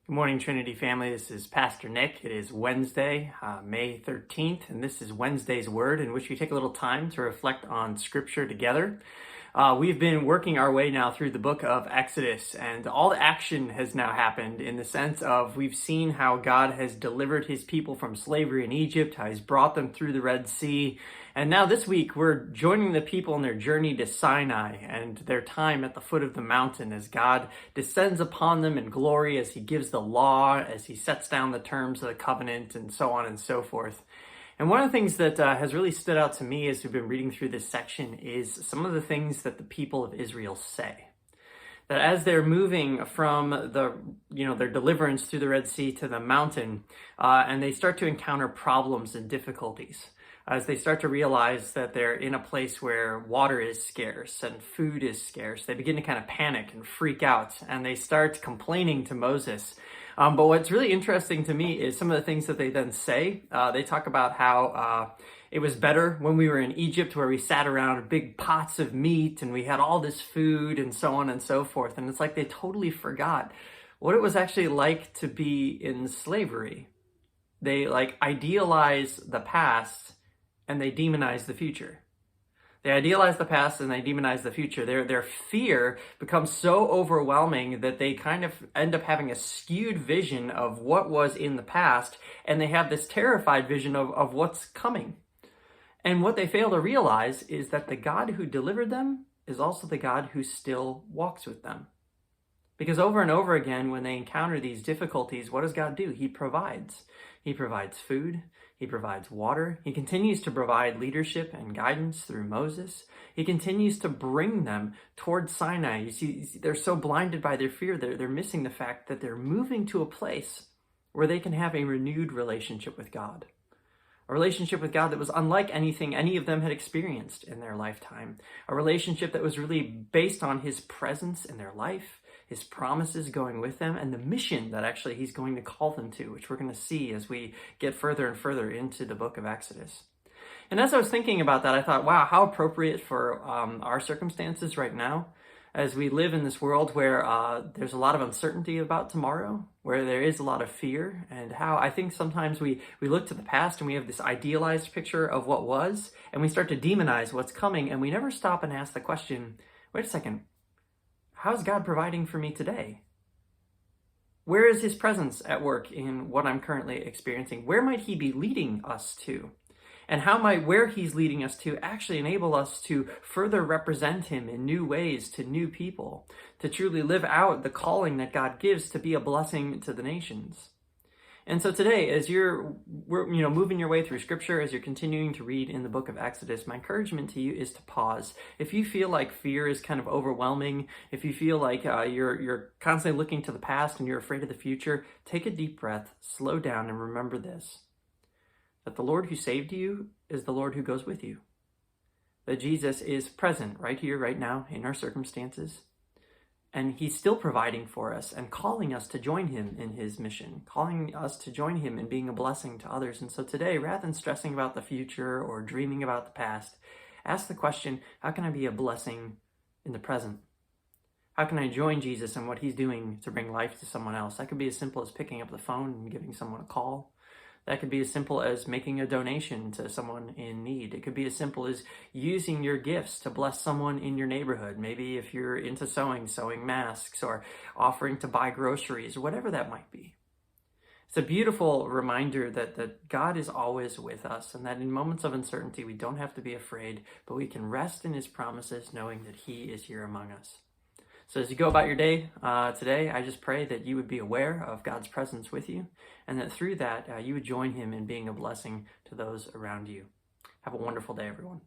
Good morning, Trinity family. This is Pastor Nick. It is Wednesday, May 13th, and this is Wednesday's Word, in which we take a little time to reflect on Scripture together. We've been working our way now through the book of Exodus, and all the action has now happened in the sense of we've seen how God has delivered his people from slavery in Egypt, how he's brought them through the Red Sea, and now this week we're joining the people in their journey to Sinai and their time at the foot of the mountain as God descends upon them in glory, as he gives the law, as he sets down the terms of the covenant, and so on and so forth. And one of the things that has really stood out to me as we've been reading through this section is some of the things that the people of Israel say. That as they're moving from their deliverance through the Red Sea to the mountain, and they start to encounter problems and difficulties, as they start to realize that they're in a place where water is scarce and food is scarce, they begin to kind of panic and freak out, and they start complaining to Moses. But what's really interesting to me is some of the things that they then say. They talk about how it was better when we were in Egypt, where we sat around big pots of meat and we had all this food and so on and so forth. And it's like they totally forgot what it was actually like to be in slavery. They idealize the past and they demonize the future. They idealize the past and they demonize the future. Their fear becomes so overwhelming that they kind of end up having a skewed vision of what was in the past, and they have this terrified vision of what's coming. And what they fail to realize is that the God who delivered them is also the God who still walks with them. Because over and over again, when they encounter these difficulties, what does God do? He provides. He provides food. He provides water. He continues to provide leadership and guidance through Moses. He continues to bring them towards Sinai. You see, they're so blinded by their fear, they're missing the fact that they're moving to a place where they can have a renewed relationship with God. A relationship with God that was unlike anything any of them had experienced in their lifetime. A relationship that was really based on his presence in their life, his promises going with them, and the mission that actually he's going to call them to, which we're going to see as we get further and further into the book of Exodus. And as I was thinking about that, I thought, wow, how appropriate for our circumstances right now, as we live in this world where there's a lot of uncertainty about tomorrow, where there is a lot of fear, and how I think sometimes we look to the past and we have this idealized picture of what was, and we start to demonize what's coming, and we never stop and ask the question, wait a second, how's God providing for me today? Where is his presence at work in what I'm currently experiencing? Where might he be leading us to? And how might where he's leading us to actually enable us to further represent him in new ways to new people, to truly live out the calling that God gives to be a blessing to the nations? And so today, as you're moving your way through Scripture, as you're continuing to read in the book of Exodus, my encouragement to you is to pause. If you feel like fear is kind of overwhelming, if you feel like you're constantly looking to the past and you're afraid of the future, take a deep breath, slow down, and remember this: that the Lord who saved you is the Lord who goes with you. That Jesus is present right here, right now, in our circumstances. And he's still providing for us and calling us to join him in his mission, calling us to join him in being a blessing to others. And so today, rather than stressing about the future or dreaming about the past, ask the question, how can I be a blessing in the present? How can I join Jesus in what he's doing to bring life to someone else? That could be as simple as picking up the phone and giving someone a call. That could be as simple as making a donation to someone in need. It could be as simple as using your gifts to bless someone in your neighborhood. Maybe if you're into sewing masks, or offering to buy groceries, or whatever that might be. It's a beautiful reminder that God is always with us, and that in moments of uncertainty, we don't have to be afraid, but we can rest in his promises, knowing that he is here among us. So as you go about your day today, I just pray that you would be aware of God's presence with you, and that through that, you would join him in being a blessing to those around you. Have a wonderful day, everyone.